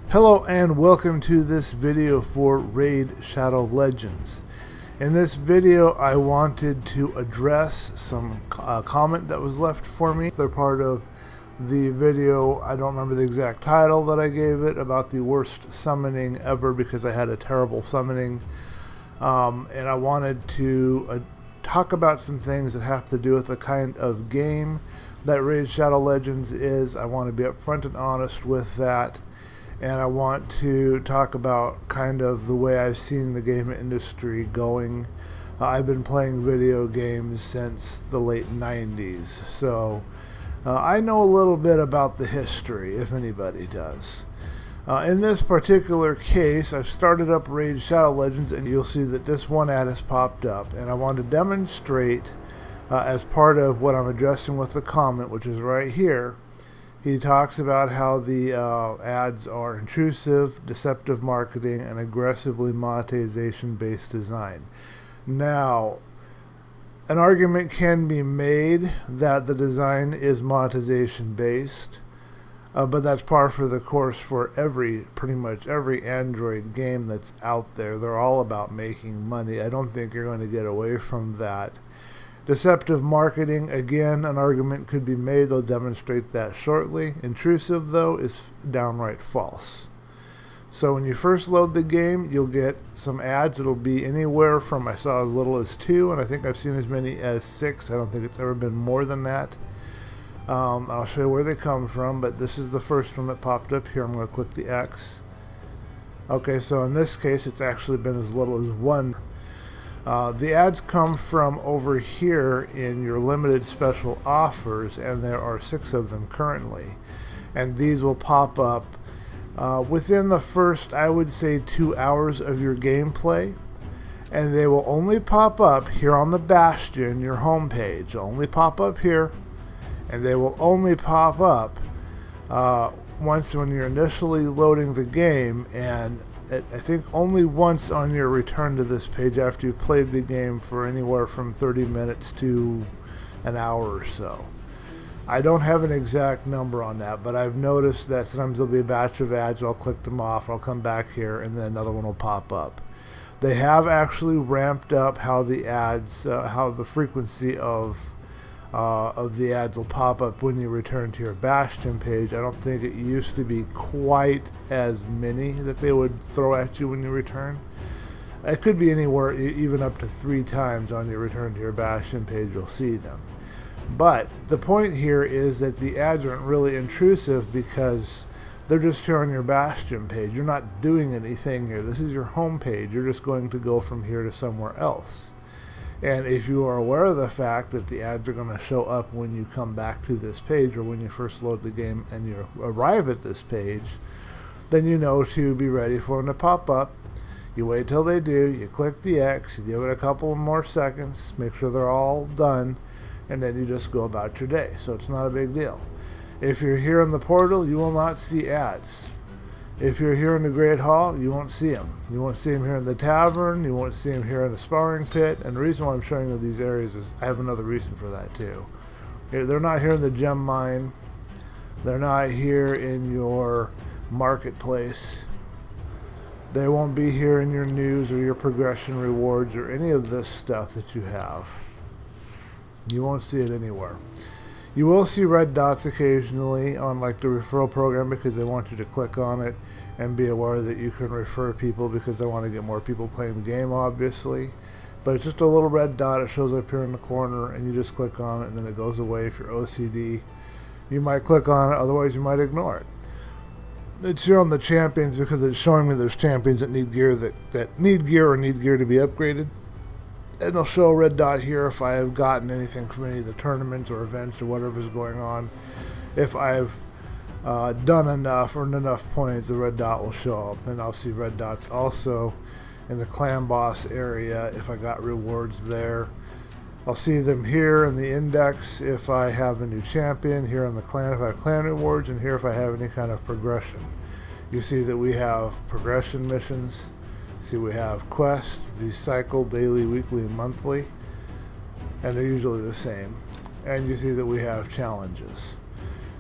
Hello and welcome to this video for Raid Shadow Legends. In this video I wanted to address some comment that was left for me. They're part of the video, I don't remember the exact title that I gave it, about the worst summoning ever because I had a terrible summoning. And I wanted to talk about some things that have to do with the kind of game that Raid Shadow Legends is. I want to be upfront and honest with that. And I want to talk about kind of the way I've seen the game industry going. I've been playing video games since the late 90s, so I know a little bit about the history, if anybody does. In this particular case, I've started up Raid Shadow Legends, and you'll see that this one ad has popped up. And I want to demonstrate, as part of what I'm addressing with the comment, which is right here. He talks about how the ads are intrusive, deceptive marketing, and aggressively monetization-based design. Now, an argument can be made that the design is monetization-based, but that's par for the course for pretty much every Android game that's out there. They're all about making money. I don't think you're going to get away from that. Deceptive marketing, again, an argument could be made. They'll demonstrate that shortly. Intrusive, though, is downright false. So when you first load the game, you'll get some ads. It'll be anywhere from, I saw as little as 2, and I think I've seen as many as 6. I don't think it's ever been more than that. I'll show you where they come from, but this is the first one that popped up here. I'm going to click the X. Okay, so in this case, it's actually been as little as 1. The ads come from over here in your limited special offers, and there are 6 of them currently. And these will pop up within the first, I would say, 2 hours of your gameplay. And they will only pop up here on the Bastion, your home page. They'll only pop up here, and they will only pop up once when you're initially loading the game, and I think only once on your return to this page after you've played the game for anywhere from 30 minutes to an hour or so. I don't have an exact number on that, but I've noticed that sometimes there'll be a batch of ads. I'll click them off, I'll come back here, and then another one will pop up. They have actually ramped up how the ads, how the frequency of the ads will pop up when you return to your Bastion page. I don't think it used to be quite as many that they would throw at you when you return. It could be anywhere, even up to 3 times on your return to your Bastion page, you'll see them. But the point here is that the ads aren't really intrusive because they're just here on your Bastion page. You're not doing anything here. This is your home page. You're just going to go from here to somewhere else. And if you are aware of the fact that the ads are going to show up when you come back to this page or when you first load the game and you arrive at this page, then you know to be ready for them to pop up. You wait till they do, you click the X, you give it a couple more seconds, make sure they're all done, and then you just go about your day. So it's not a big deal. If you're here in the portal, you will not see ads. If you're here in the Great Hall, you won't see them. You won't see them here in the tavern. You won't see them here in the sparring pit. And the reason why I'm showing you these areas is I have another reason for that too. They're not here in the gem mine. They're not here in your marketplace. They won't be here in your news or your progression rewards or any of this stuff that you have. You won't see it anywhere. You will see red dots occasionally on like the referral program because they want you to click on it and be aware that you can refer people because they want to get more people playing the game, obviously. But it's just a little red dot. It shows up here in the corner and you just click on it and then it goes away. If you're OCD, you might click on it, otherwise you might ignore it. It's here on the champions because it's showing me there's champions that need gear that need gear or need gear to be upgraded. And it'll show a red dot here if I have gotten anything from any of the tournaments or events or whatever's going on. If I've done enough, earned enough points, the red dot will show up. And I'll see red dots also in the clan boss area if I got rewards there. I'll see them here in the index if I have a new champion, here in the clan if I have clan rewards, and here if I have any kind of progression. You see that we have progression missions. See, we have quests. These cycle daily, weekly, and monthly, and they're usually the same. And you see that we have challenges.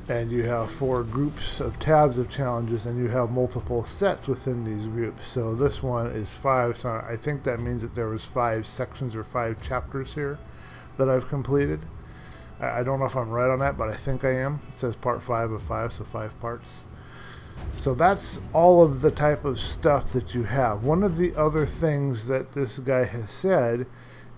and you have 4 groups of tabs of challenges, and you have multiple sets within these groups. So this one is 5, so I think that means that there was 5 sections or 5 chapters here that I've completed. I don't know if I'm right on that, but I think I am. It says part 5 of 5, so 5 parts. So that's all of the type of stuff that you have. One of the other things that this guy has said,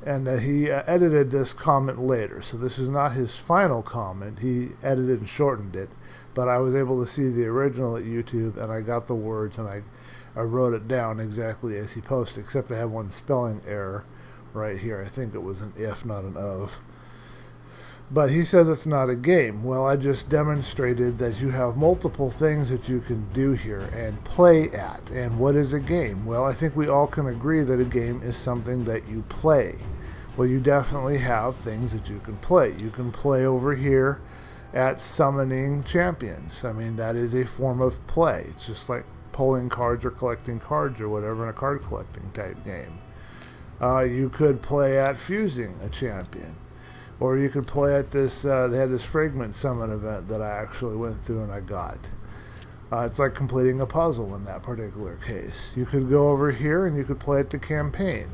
and he edited this comment later, so this is not his final comment. He edited and shortened it, but I was able to see the original at YouTube, and I got the words, and I wrote it down exactly as he posted, except I have one spelling error right here. I think it was an if, not an of. But he says it's not a game. Well, I just demonstrated that you have multiple things that you can do here and play at. And what is a game? Well, I think we all can agree that a game is something that you play. Well, you definitely have things that you can play. You can play over here at summoning champions. I mean, that is a form of play. It's just like pulling cards or collecting cards or whatever in a card collecting type game. You could play at fusing a champion. Or you could play at this, they had this Fragment Summon event that I actually went through and I got. It's like completing a puzzle in that particular case. You could go over here and you could play at the campaign.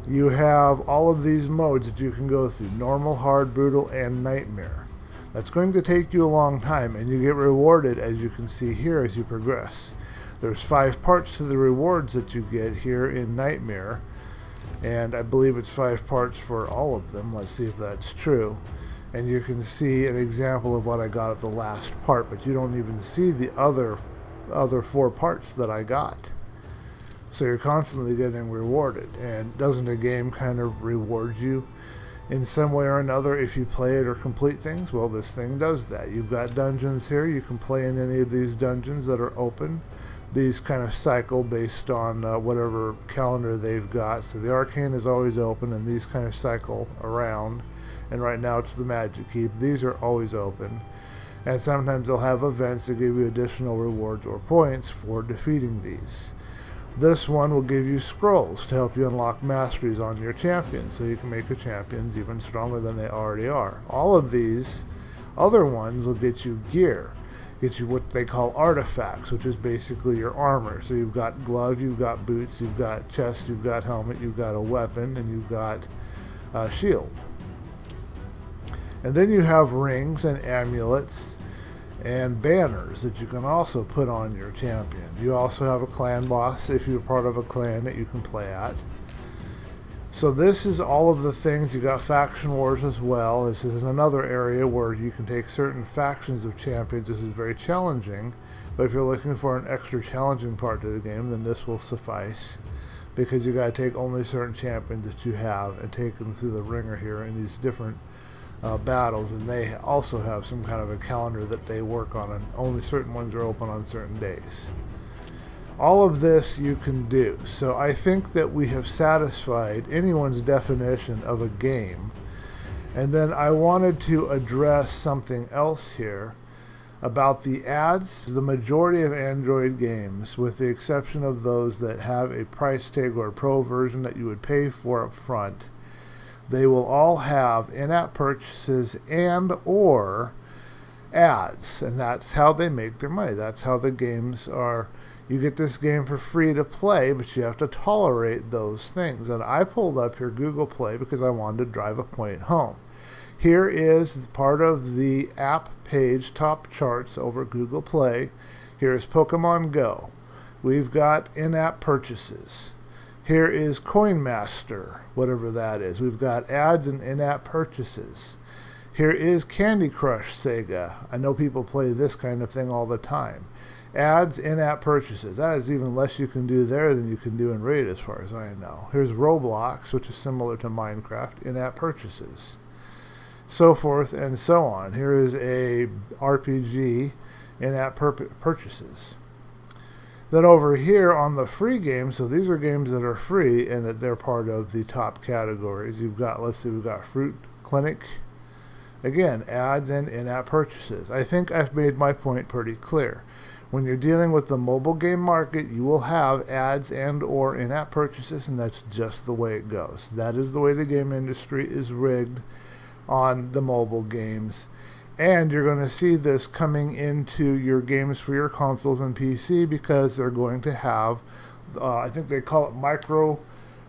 You have all of these modes that you can go through: normal, hard, brutal, and nightmare. That's going to take you a long time, and you get rewarded, as you can see here, as you progress. There's 5 parts to the rewards that you get here in nightmare. And I believe it's 5 parts for all of them. Let's see if that's true. And you can see an example of what I got at the last part, but you don't even see the other 4 parts that I got. So you're constantly getting rewarded. And doesn't a game kind of reward you in some way or another if you play it or complete things? Well, this thing does that. You've got dungeons here. You can play in any of these dungeons that are open. These kind of cycle based on whatever calendar they've got. So the Arcane is always open, and these kind of cycle around. And right now it's the Magic Keep. These are always open. And sometimes they'll have events that give you additional rewards or points for defeating these. This one will give you scrolls to help you unlock masteries on your champions, so you can make your champions even stronger than they already are. All of these other ones will get you gear. Get you what they call artifacts, which is basically your armor. So you've got gloves, you've got boots, you've got chest, you've got helmet, you've got a weapon, and you've got a shield. And then you have rings and amulets and banners that you can also put on your champion. You also have a clan boss if you're part of a clan that you can play at. So this is all of the things. You got faction wars as well. This is another area where you can take certain factions of champions. This is very challenging, but if you're looking for an extra challenging part to the game, then this will suffice, because you got to take only certain champions that you have and take them through the ringer here in these different battles, and they also have some kind of a calendar that they work on, and only certain ones are open on certain days. All of this you can do. So I think that we have satisfied anyone's definition of a game. And then I wanted to address something else here about the ads. The majority of Android games, with the exception of those that have a price tag or a pro version that you would pay for up front, they will all have in-app purchases and or ads. And that's how they make their money. That's how the games are. You get this game for free to play, but you have to tolerate those things. And I pulled up here Google Play because I wanted to drive a point home. Here is part of the app page top charts over Google Play. Here's Pokemon Go. We've got in-app purchases. Here is Coin Master, whatever that is. We've got ads and in-app purchases. Here is Candy Crush Sega. I know people play this kind of thing all the time. Ads, in-app purchases. That is even less you can do there than you can do in Raid, as far as I know. Here's Roblox, which is similar to Minecraft, in-app purchases. So forth and so on. Here is a RPG, in-app purchases. Then over here on the free games, so these are games that are free and that they're part of the top categories. You've got, let's see, we've got Fruit Clinic. Again, ads and in-app purchases. I think I've made my point pretty clear. When you're dealing with the mobile game market, you will have ads and or in-app purchases, and that's just the way it goes. That is the way the game industry is rigged on the mobile games. And you're going to see this coming into your games for your consoles and PC, because they're going to have, I think they call it micro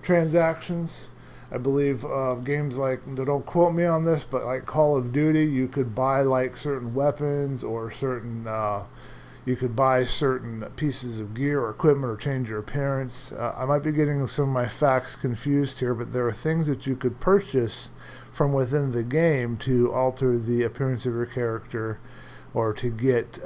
transactions. I believe games like, don't quote me on this, but like Call of Duty, you could buy like certain weapons or certain, you could buy certain pieces of gear or equipment or change your appearance. I might be getting some of my facts confused here, but there are things that you could purchase from within the game to alter the appearance of your character, or to get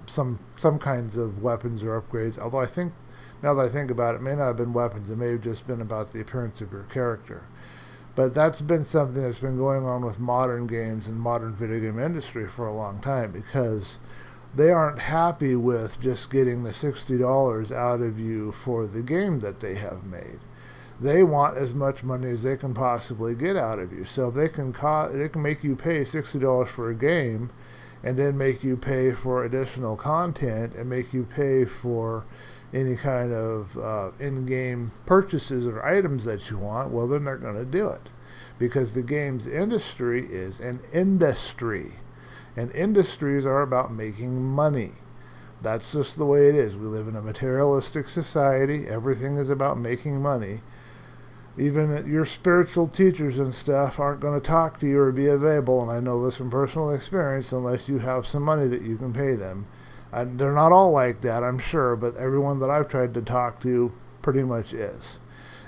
some kinds of weapons or upgrades. Although I think, now that I think about it, it may not have been weapons. It may have just been about the appearance of your character. But that's been something that's been going on with modern games and modern video game industry for a long time, because they aren't happy with just getting the $60 out of you for the game that they have made. They want as much money as they can possibly get out of you. So if they can make you pay $60 for a game, and then make you pay for additional content, and make you pay for any kind of in-game purchases or items that you want, well, then they're going to do it. Because the games industry is an industry. And industries are about making money. That's just the way it is. We live in a materialistic society. Everything is about making money. Even your spiritual teachers and stuff aren't going to talk to you or be available, and I know this from personal experience, unless you have some money that you can pay them. And they're not all like that, I'm sure, but everyone that I've tried to talk to pretty much is.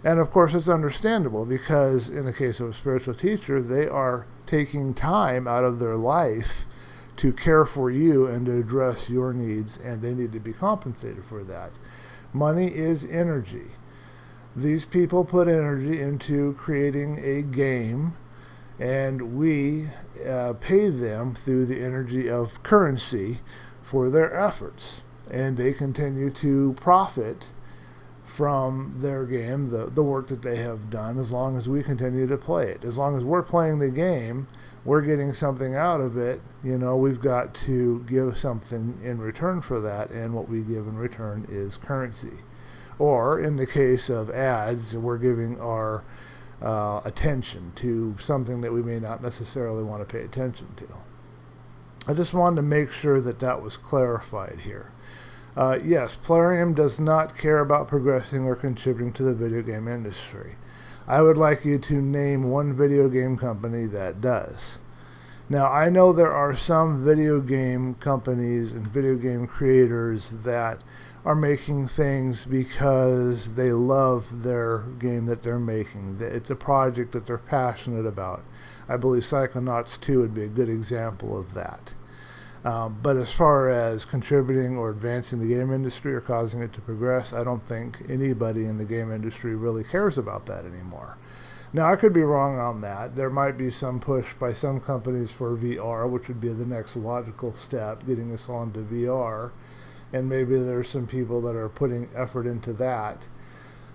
And of course it's understandable, because in the case of a spiritual teacher, they are taking time out of their life to care for you and to address your needs, and they need to be compensated for that. Money is energy. These people put energy into creating a game, and we pay them through the energy of currency for their efforts, and they continue to profit from their game, the work that they have done, as long as we continue to play it. As long as we're playing the game, we're getting something out of it. You know, we've got to give something in return for that, and what we give in return is currency. Or in the case of ads, we're giving our attention to something that we may not necessarily want to pay attention to. I just wanted to make sure that that was clarified here. Yes, Plarium does not care about progressing or contributing to the video game industry. I would like you to name one video game company that does. Now, I know there are some video game companies and video game creators that are making things because they love their game that they're making. It's a project that they're passionate about. I believe Psychonauts 2 would be a good example of that. But as far as contributing or advancing the game industry or causing it to progress, I don't think anybody in the game industry really cares about that anymore. Now, I could be wrong on that. There might be some push by some companies for VR, which would be the next logical step, getting us onto VR. And maybe there's some people that are putting effort into that.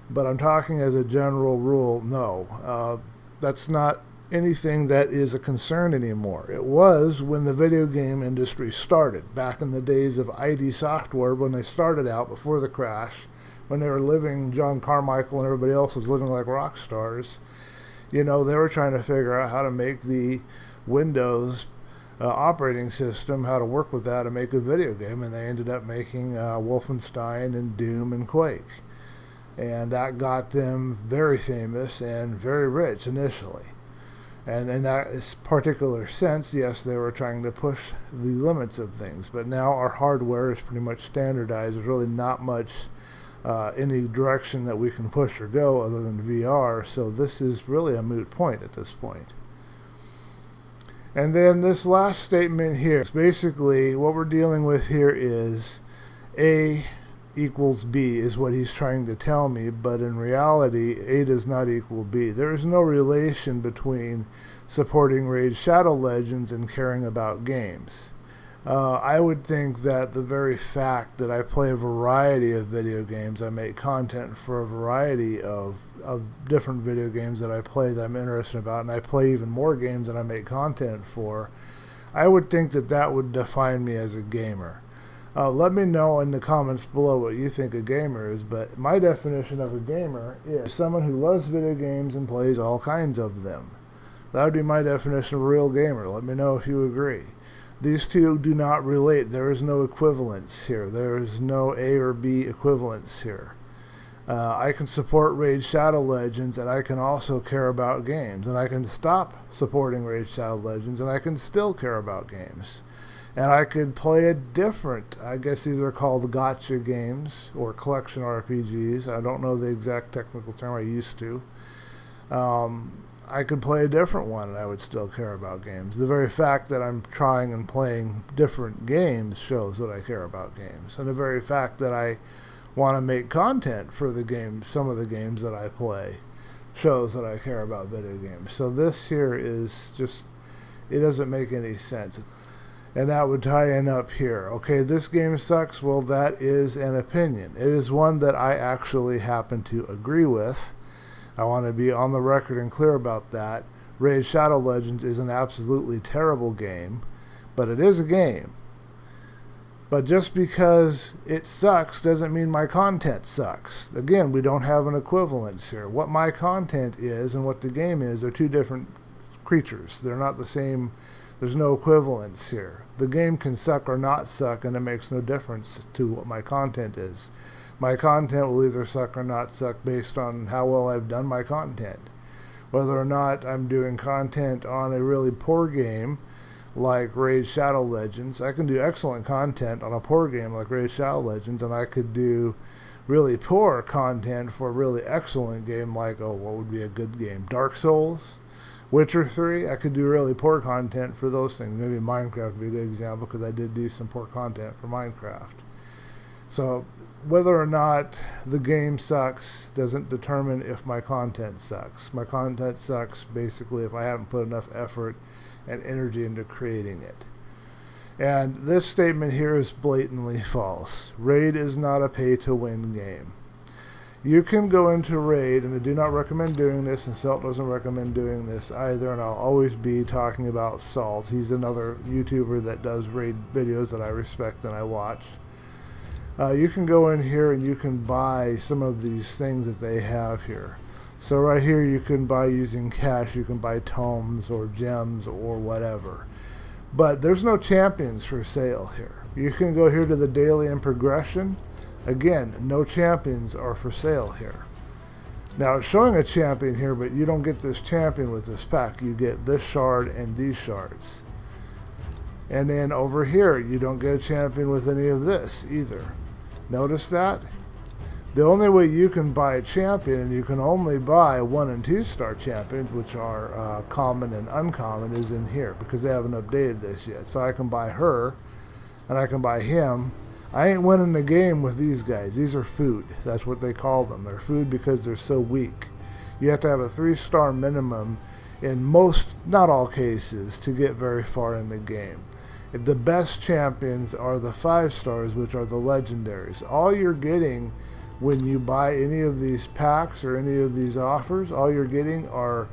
But I'm talking as a general rule, no. That's not anything that is a concern anymore. It was when the video game industry started, back in the days of ID Software, when they started out before the crash, when they were living, John Carmichael and everybody else was living like rock stars. You know, they were trying to figure out how to make the Windows operating system, how to work with that and make a video game, and they ended up making Wolfenstein and Doom and Quake. And that got them very famous and very rich initially. And in that particular sense, yes, they were trying to push the limits of things. But now our hardware is pretty much standardized. There's really not much any direction that we can push or go other than VR. So this is really a moot point at this point. And then this last statement here, basically what we're dealing with here is A equals B is what he's trying to tell me, but in reality, A does not equal B. There is no relation between supporting Raid Shadow Legends and caring about games. I would think that the very fact that I play a variety of video games, I make content for a variety of different video games that I play that I'm interested about, and I play even more games that I make content for, I would think that that would define me as a gamer. Let me know in the comments below what you think a gamer is, but my definition of a gamer is someone who loves video games and plays all kinds of them. That would be my definition of a real gamer. Let me know if you agree. These two do not relate. There is no equivalence here. There is no A or B equivalence here. I can support Raid Shadow Legends, and I can also care about games. And I can stop supporting Raid Shadow Legends, and I can still care about games. And I could play a different, I guess these are called gotcha games, or collection RPGs. I don't know the exact technical term. I used to. I could play a different one and I would still care about games. The very fact that I'm trying and playing different games shows that I care about games. And the very fact that I want to make content for the games, some of the games that I play, shows that I care about video games. So this here is just, it doesn't make any sense. And that would tie in up here. Okay, this game sucks. Well, that is an opinion. It is one that I actually happen to agree with. I want to be on the record and clear about that. Raid Shadow Legends is an absolutely terrible game, but it is a game. But just because it sucks doesn't mean my content sucks. Again, we don't have an equivalence here. What my content is and what the game is are two different creatures. They're not the same. There's no equivalence here. The game can suck or not suck, and it makes no difference to what my content is. My content will either suck or not suck based on how well I've done my content. Whether or not I'm doing content on a really poor game like Raid Shadow Legends, I can do excellent content on a poor game like Raid Shadow Legends, and I could do really poor content for a really excellent game like, what would be a good game? Dark Souls? Witcher 3? I could do really poor content for those things. Maybe Minecraft would be a good example because I did do some poor content for Minecraft. So whether or not the game sucks doesn't determine if my content sucks. My content sucks basically if I haven't put enough effort and energy into creating it. And this statement here is blatantly false. Raid is not a pay-to-win game. You can go into Raid, and I do not recommend doing this, and Salt doesn't recommend doing this either, and I'll always be talking about Salt. He's another YouTuber that does Raid videos that I respect and I watch. You can go in here and you can buy some of these things that they have here. So right here you can buy using cash, you can buy tomes or gems or whatever. But there's no champions for sale here. You can go here to the daily and progression. Again, no champions are for sale here. Now it's showing a champion here, but you don't get this champion with this pack. You get this shard and these shards. And then over here, you don't get a champion with any of this either. Notice that? The only way you can buy a champion, and you can only buy 1 and 2 star champions, which are common and uncommon, is in here because they haven't updated this yet. So I can buy her, and I can buy him. I ain't winning the game with these guys. These are food. That's what they call them. They're food because they're so weak. You have to have a 3-star minimum in most, not all cases, to get very far in the game. The best champions are the 5 stars, which are the legendaries. All you're getting when you buy any of these packs or any of these offers, all you're getting are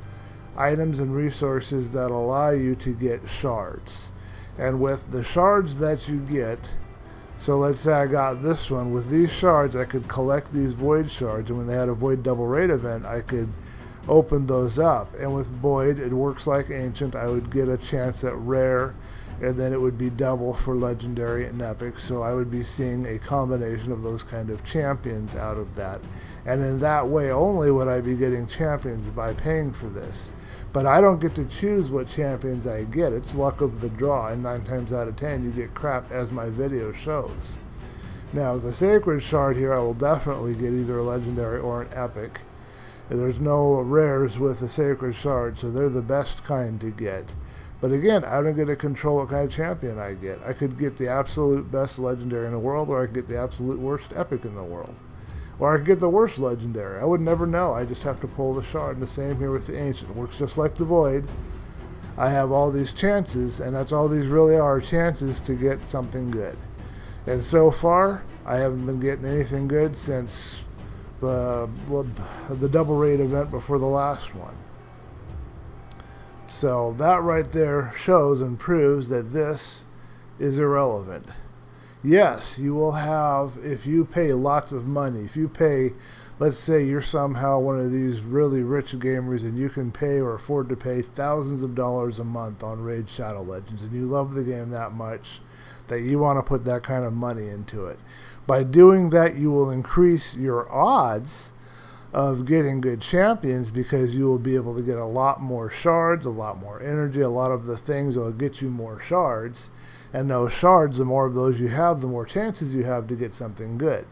items and resources that allow you to get shards. And with the shards that you get, so let's say I got this one, with these shards I could collect these void shards, and when they had a void double raid event I could open those up. And with void, it works like ancient. I would get a chance at rare, and then it would be double for legendary and epic. So I would be seeing a combination of those kind of champions out of that. And in that way only would I be getting champions by paying for this. But I don't get to choose what champions I get. It's luck of the draw, and 9 times out of 10 you get crap, as my video shows. Now the sacred shard here, I will definitely get either a legendary or an epic. And there's no rares with the sacred shard, so they're the best kind to get. But again, I don't get to control what kind of champion I get. I could get the absolute best legendary in the world, or I could get the absolute worst epic in the world. Or I could get the worst legendary. I would never know. I just have to pull the shard. And the same here with the ancient. It works just like the void. I have all these chances, and that's all these really are, chances to get something good. And so far, I haven't been getting anything good since the double raid event before the last one. So that right there shows and proves that this is irrelevant. yes, you will have, if you pay lots of money, if you pay, let's say you're somehow one of these really rich gamers and you can pay or afford to pay thousands of dollars a month on Raid Shadow Legends, and you love the game that much that you want to put that kind of money into it. By doing that, you will increase your odds of getting good champions, because you will be able to get a lot more shards, a lot more energy, a lot of the things that will get you more shards. And those shards, the more of those you have, the more chances you have to get something good.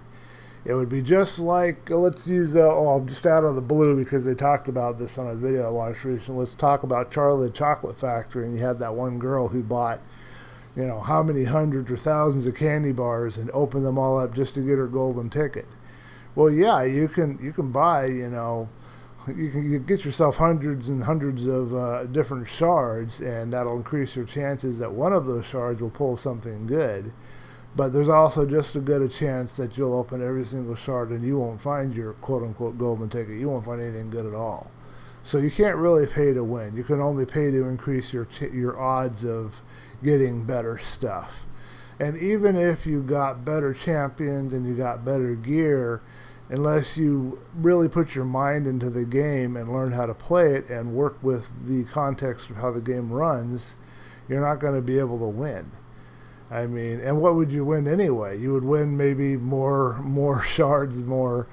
It would be just like, let's use, just out of the blue, because they talked about this on a video I watched recently. Let's talk about Charlie the Chocolate Factory, and you had that one girl who bought, you know, how many hundreds or thousands of candy bars and opened them all up just to get her golden ticket. Well, yeah, you can buy, you know, you can get yourself hundreds and hundreds of different shards, and that'll increase your chances that one of those shards will pull something good. But there's also just as good a chance that you'll open every single shard and you won't find your quote-unquote golden ticket. You won't find anything good at all. So you can't really pay to win. You can only pay to increase your odds of getting better stuff. And even if you got better champions and you got better gear, unless you really put your mind into the game and learn how to play it and work with the context of how the game runs, you're not going to be able to win. I mean, and what would you win anyway? You would win maybe more shards, more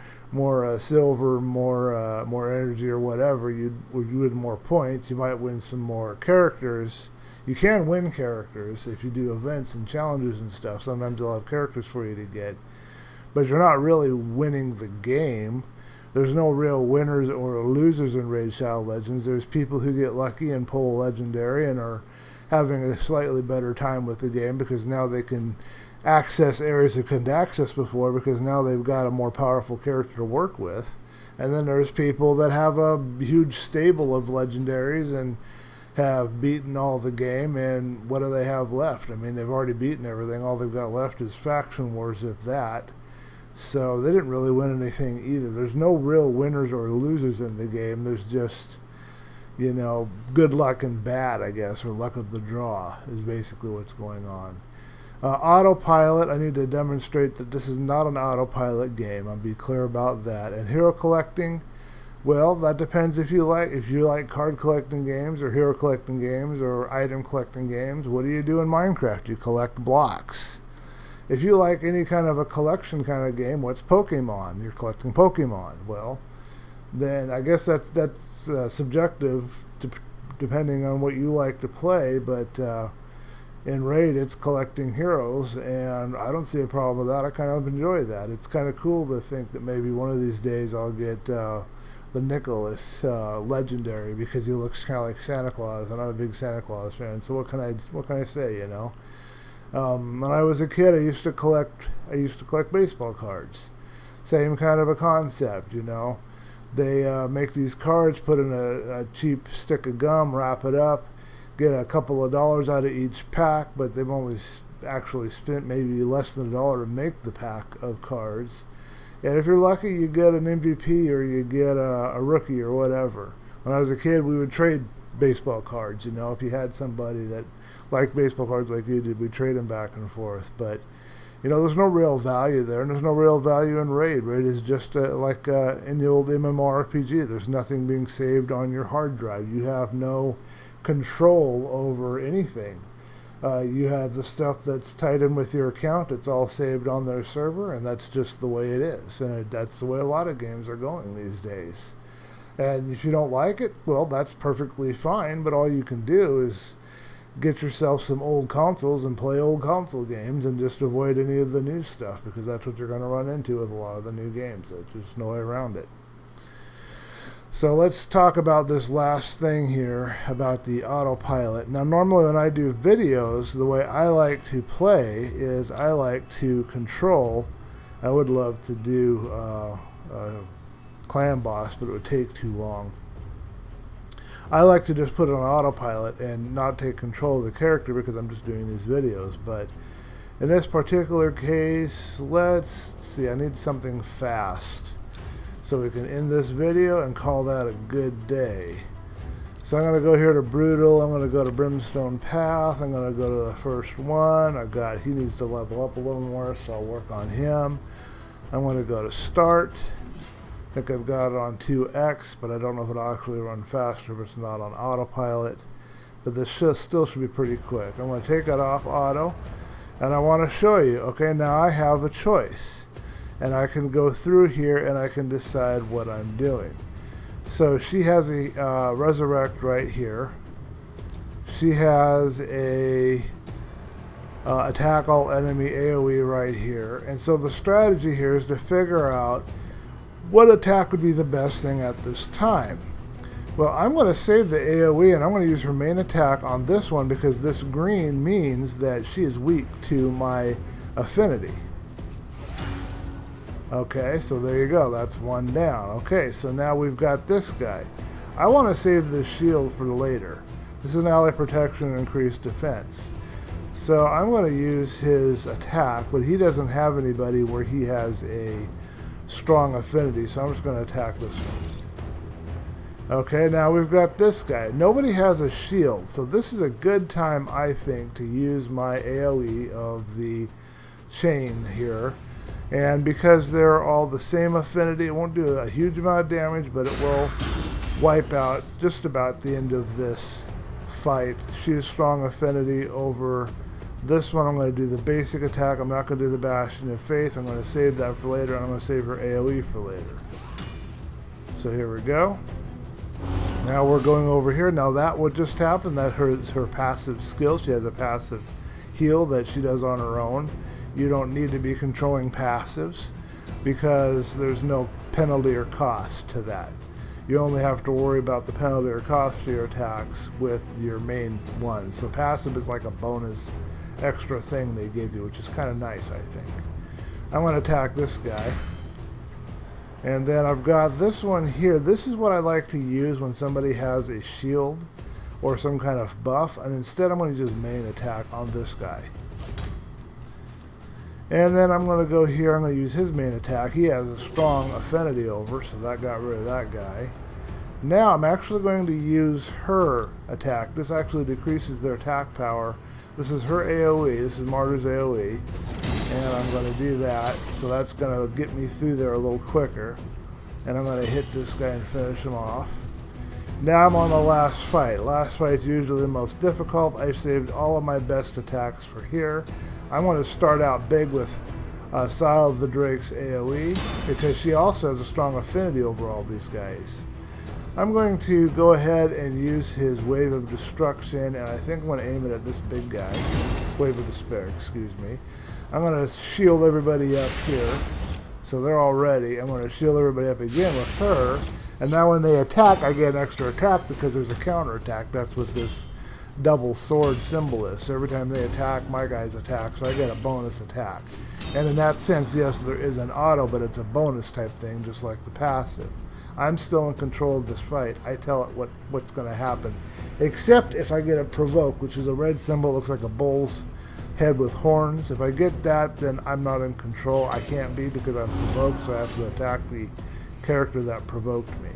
silver, more energy or whatever. You win more points. You might win some more characters. You can win characters if you do events and challenges and stuff. Sometimes they'll have characters for you to get. But you're not really winning the game. There's no real winners or losers in Raid Shadow Legends. There's people who get lucky and pull a legendary and are having a slightly better time with the game, because now they can access areas they couldn't access before, because now they've got a more powerful character to work with. And then there's people that have a huge stable of legendaries and have beaten all the game, and what do they have left? I mean, they've already beaten everything. All they've got left is faction wars, if that. So they didn't really win anything either. There's no real winners or losers in the game. There's just, you know, good luck and bad, I guess, or luck of the draw is basically what's going on. Autopilot, I need to demonstrate that this is not an autopilot game. I'll be clear about that. And hero collecting, well, that depends if you like card collecting games or hero collecting games or item collecting games. What do you do in Minecraft? You collect blocks. If you like any kind of a collection kind of game, what's Pokemon? You're collecting Pokemon. Well, then I guess that's subjective depending on what you like to play, but in Raid it's collecting heroes, and I don't see a problem with that. I kind of enjoy that. It's kind of cool to think that maybe one of these days I'll get the Nicholas legendary, because he looks kind of like Santa Claus, and I'm a big Santa Claus fan, so what can I say, you know? When I was a kid, I used to collect baseball cards. Same kind of a concept, you know. They make these cards, put in a cheap stick of gum, wrap it up, get a couple of dollars out of each pack, but they've only actually spent maybe less than $1 to make the pack of cards. And if you're lucky, you get an MVP or you get a rookie or whatever. When I was a kid, we would trade baseball cards, you know. If you had somebody that liked baseball cards like you did, we'd trade them back and forth. But, you know, there's no real value there, and there's no real value in Raid. Raid is just like in the old MMORPG. There's nothing being saved on your hard drive. You have no control over anything. You have the stuff that's tied in with your account. It's all saved on their server, and that's just the way it is. And that's the way a lot of games are going these days. And if you don't like it, well, that's perfectly fine, but all you can do is get yourself some old consoles and play old console games and just avoid any of the new stuff, because that's what you're going to run into with a lot of the new games. There's just no way around it. So let's talk about this last thing here about the autopilot. Now, normally when I do videos, the way I like to play is I like to control. I would love to do clan boss, but it would take too long. I like to just put it on autopilot and not take control of the character, because I'm just doing these videos. But in this particular case, let's see, I need something fast so we can end this video and call that a good day. So I'm going to go here to Brutal. I'm going to go to Brimstone Path. I'm going to go to the first one. He needs to level up a little more, so I'll work on him. I'm going to go to Start. I think I've got it on 2x, but I don't know if it'll actually run faster if it's not on autopilot. But this still should be pretty quick. I'm going to take it off auto, and I want to show you. Okay, now I have a choice, and I can go through here and I can decide what I'm doing. So she has a resurrect right here. She has a attack all enemy AoE right here. And so the strategy here is to figure out what attack would be the best thing at this time. Well, I'm going to save the AoE and I'm going to use her main attack on this one because this green means that she is weak to my affinity. Okay, so there you go. That's one down. Okay, so now we've got this guy. I want to save this shield for later. This is an ally protection and increased defense. So I'm going to use his attack, but he doesn't have anybody where he has a strong affinity, so I'm just going to attack this one. Okay, now we've got this guy. Nobody has a shield, so this is a good time, I think, to use my AoE of the chain here. And because they're all the same affinity, it won't do a huge amount of damage, but it will wipe out just about the end of this fight. Choose strong affinity over this one. I'm going to do the basic attack. I'm not going to do the Bastion of Faith. I'm going to save that for later, and I'm going to save her AoE for later. So here we go. Now we're going over here. Now that would just happen. That is her passive skill. She has a passive heal that she does on her own. You don't need to be controlling passives because there's no penalty or cost to that. You only have to worry about the penalty or cost to your attacks with your main ones. So passive is like a bonus extra thing they give you, which is kind of nice, I think. I'm going to attack this guy. And then I've got this one here. This is what I like to use when somebody has a shield or some kind of buff. And instead I'm going to use main attack on this guy. And then I'm going to go here, I'm going to use his main attack. He has a strong affinity over, so that got rid of that guy. Now I'm actually going to use her attack. This actually decreases their attack power. This is her AoE, this is Martyr's AoE. And I'm going to do that, so that's going to get me through there a little quicker. And I'm going to hit this guy and finish him off. Now I'm on the last fight. Last fight's usually the most difficult. I've saved all of my best attacks for here. I'm going to start out big with Sile of the Drake's AoE because she also has a strong affinity over all these guys. I'm going to go ahead and use his Wave of Destruction, and I think I'm going to aim it at this big guy. Wave of Despair, excuse me. I'm going to shield everybody up here, so they're all ready. I'm going to shield everybody up again with her, and now when they attack, I get an extra attack because there's a counter attack. That's what this double sword symbol is. So every time they attack, my guys attack, so I get a bonus attack. And in that sense, yes, there is an auto, but it's a bonus type thing, just like the passive. I'm still in control of this fight. I tell it what's going to happen. Except if I get a provoke, which is a red symbol, looks like a bull's head with horns. If I get that, then I'm not in control. I can't be because I'm provoked, so I have to attack the character that provoked me.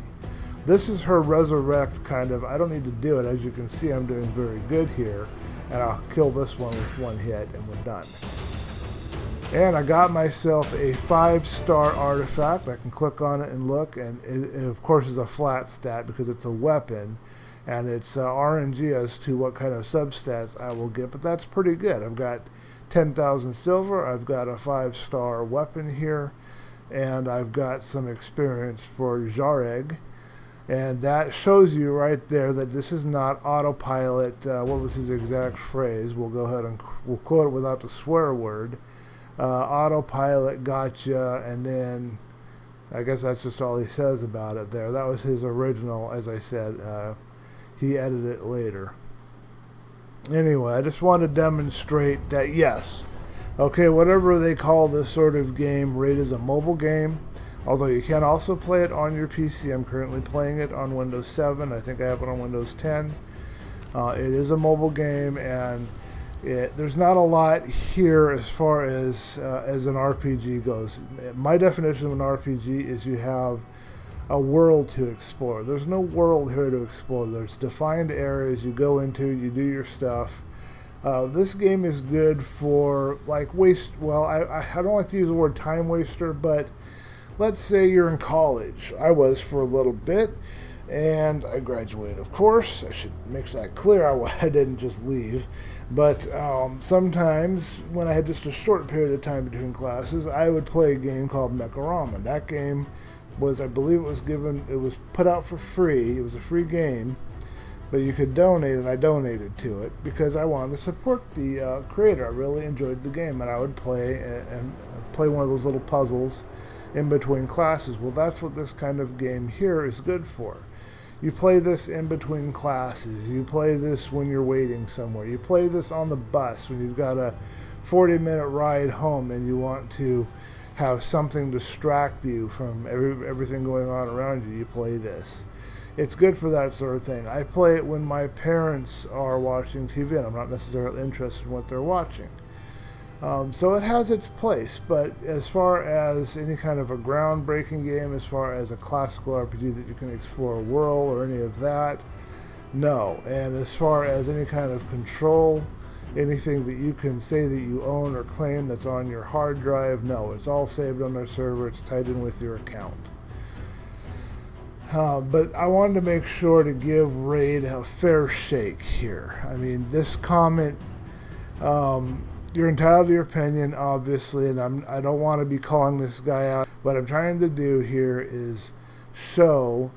This is her resurrect kind of. I don't need to do it. As you can see, I'm doing very good here. And I'll kill this one with one hit, and we're done. And I got myself a 5-star artifact. I can click on it and look, and it of course is a flat stat because it's a weapon, and it's RNG as to what kind of substats I will get, but that's pretty good. I've got 10,000 silver, I've got a 5-star weapon here, and I've got some experience for Jareg, and that shows you right there that this is not autopilot. What was his exact phrase? We'll go ahead and we'll quote it without the swear word. Autopilot gotcha, and then I guess that's just all he says about it there. That was his original, as I said. He edited it later. Anyway, I just want to demonstrate that yes, okay, whatever they call this sort of game, Raid is a mobile game, although you can also play it on your PC. I'm currently playing it on Windows 7. I think I have it on Windows 10. It is a mobile game, and there's not a lot here as far as an RPG goes. My definition of an RPG is you have a world to explore. There's no world here to explore. There's defined areas you go into, you do your stuff. This game is good for like I don't like to use the word time waster, but let's say you're in college. I was for a little bit, and I graduated, of course. I should make that clear. I didn't just leave. But sometimes when I had just a short period of time between classes, I would play a game called Mecha. That game was, I believe it was put out for free. It was a free game, but you could donate, and I donated to it because I wanted to support the creator. I really enjoyed the game, and I would play and play one of those little puzzles in between classes. Well, that's what this kind of game here is good for. You play this in between classes. You play this when you're waiting somewhere. You play this on the bus when you've got a 40-minute ride home and you want to have something distract you from everything going on around you. You play this. It's good for that sort of thing. I play it when my parents are watching TV and I'm not necessarily interested in what they're watching. So it has its place, but as far as any kind of a groundbreaking game, as far as a classical RPG that you can explore a world or any of that, no. And as far as any kind of control, anything that you can say that you own or claim that's on your hard drive, no. It's all saved on their server. It's tied in with your account. But I wanted to make sure to give Raid a fair shake here. I mean, this comment... you're entitled to your opinion, obviously, and I don't want to be calling this guy out. What I'm trying to do here is show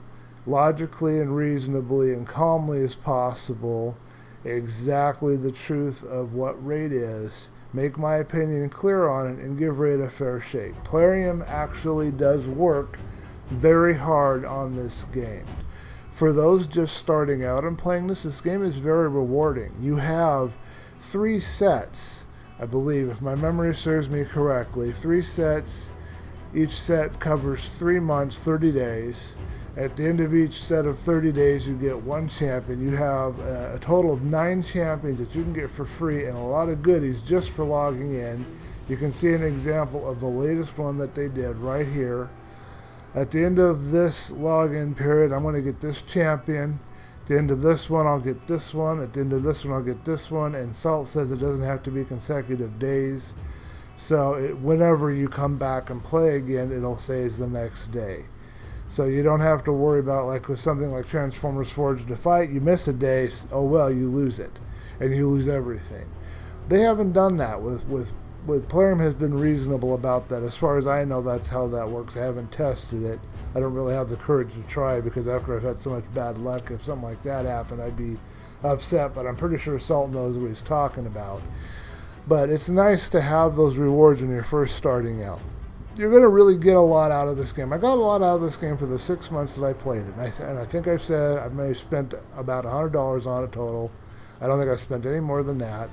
logically and reasonably and calmly as possible exactly the truth of what Raid is, make my opinion clear on it, and give Raid a fair shake. Plarium actually does work very hard on this game. For those just starting out and playing this game is very rewarding. You have 3 sets. I believe, if my memory serves me correctly, 3 sets. Each set covers 3 months, 30 days. At the end of each set of 30 days, you get 1 champion. You have a total of 9 champions that you can get for free and a lot of goodies just for logging in. You can see an example of the latest one that they did right here. At the end of this login period, I'm going to get this champion. At the end of this one, I'll get this one. At the end of this one, I'll get this one. And Salt says it doesn't have to be consecutive days. So whenever you come back and play again, it'll say it's the next day. So you don't have to worry about, like with something like Transformers Forged to Fight, you miss a day, oh well, you lose it. And you lose everything. They haven't done that with Plarium has been reasonable about that. As far as I know, that's how that works. I haven't tested it. I don't really have the courage to try because after I've had so much bad luck, if something like that happened, I'd be upset. But I'm pretty sure Salt knows what he's talking about. But it's nice to have those rewards when you're first starting out. You're going to really get a lot out of this game. I got a lot out of this game for the 6 months that I played it. And I think I've said I may have spent about $100 on it total. I don't think I spent any more than that.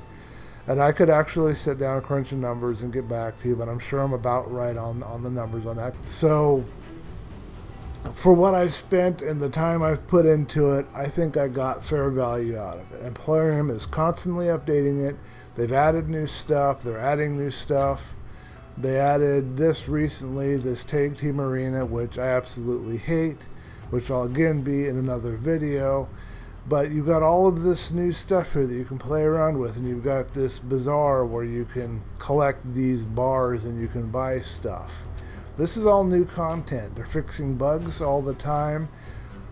And I could actually sit down and crunch the numbers and get back to you, but I'm sure I'm about right on the numbers on that. So for what I've spent and the time I've put into it, I think I got fair value out of it. And Plarium is constantly updating it. They've added new stuff. They're adding new stuff. They added this recently, this Tag Team Arena, which I absolutely hate, which I'll again be in another video. But you've got all of this new stuff here that you can play around with, and you've got this bazaar where you can collect these bars and you can buy stuff. This is all new content. They're fixing bugs all the time.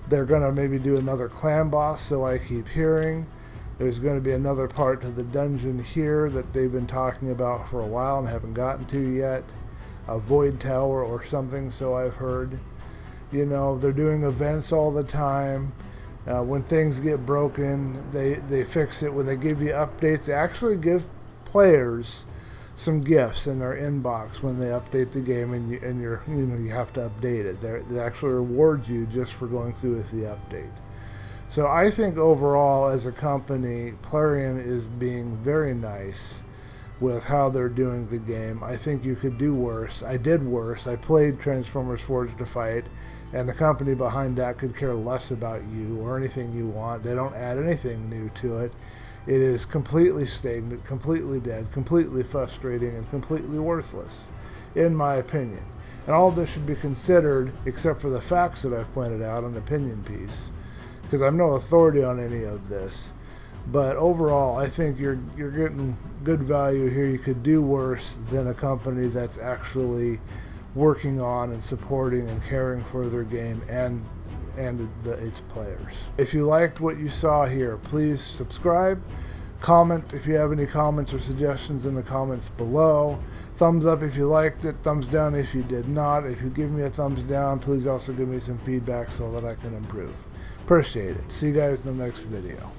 They're going to maybe do another clan boss, so I keep hearing. There's going to be another part to the dungeon here that they've been talking about for a while and haven't gotten to yet. A void tower or something, so I've heard. You know, they're doing events all the time. When things get broken, they fix it. When they give you updates, they actually give players some gifts in their inbox when they update the game, and you have to update it. They actually reward you just for going through with the update. So I think overall, as a company, Plarium is being very nice with how they're doing the game. I think you could do worse. I did worse. I played Transformers Forged to Fight, and the company behind that could care less about you or anything you want. They don't add anything new to it. It is completely stagnant, completely dead, completely frustrating, and completely worthless, in my opinion. And all of this should be considered, except for the facts that I've pointed out, an opinion piece, because I'm no authority on any of this. But overall, I think you're getting good value here. You could do worse than a company that's actually working on and supporting and caring for their game and its players. If you liked what you saw here, please subscribe. Comment if you have any comments or suggestions in the comments below. Thumbs up if you liked it, thumbs down if you did not. If you give me a thumbs down, please also give me some feedback so that I can improve. Appreciate it. See you guys in the next video.